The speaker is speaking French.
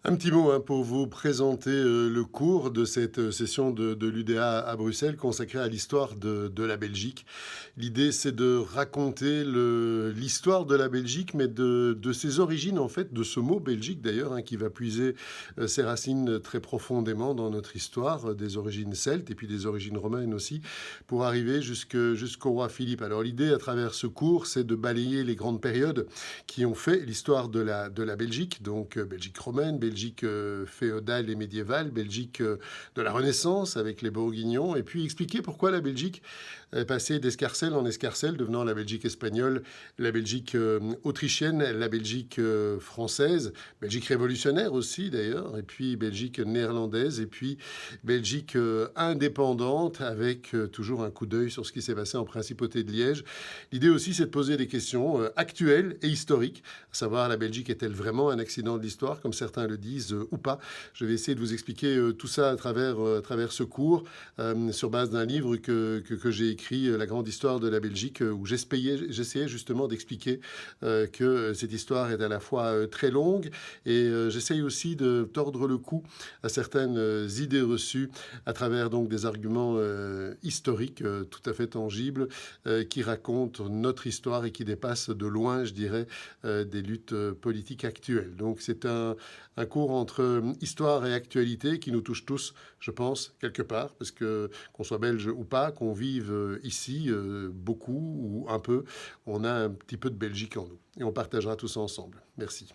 Un petit mot pour vous présenter le cours de cette session de l'UDA à Bruxelles consacrée à l'histoire de la Belgique. L'idée, c'est de raconter l'histoire de la Belgique, mais de ses origines, en fait, de ce mot Belgique d'ailleurs, qui va puiser ses racines très profondément dans notre histoire, des origines celtes et puis des origines romaines aussi, pour arriver jusqu'au roi Philippe. Alors l'idée, à travers ce cours, c'est de balayer les grandes périodes qui ont fait l'histoire de la Belgique, donc Belgique romaine, Belgique féodale et médiévale, Belgique de la Renaissance avec les Bourguignons, et puis expliquer pourquoi la Belgique est passée d'escarcelle en escarcelle, devenant la Belgique espagnole, la Belgique autrichienne, la Belgique française, Belgique révolutionnaire aussi d'ailleurs, et puis Belgique néerlandaise, et puis Belgique indépendante, avec toujours un coup d'œil sur ce qui s'est passé en Principauté de Liège. L'idée aussi, c'est de poser des questions actuelles et historiques, à savoir la Belgique est-elle vraiment un accident de l'histoire, comme certains le disent, ou pas. Je vais essayer de vous expliquer tout ça à travers ce cours, sur base d'un livre que j'ai écrit, La grande histoire de la Belgique, où j'essayais justement d'expliquer que cette histoire est à la fois très longue, et j'essaye aussi de tordre le cou à certaines idées reçues à travers donc des arguments historiques tout à fait tangibles, qui racontent notre histoire et qui dépassent de loin, je dirais, des luttes politiques actuelles. Donc c'est un cours entre histoire et actualité qui nous touche tous, je pense, quelque part, parce que qu'on soit belge ou pas, qu'on vive ici beaucoup ou un peu, on a un petit peu de Belgique en nous. Et on partagera tout ça ensemble. Merci.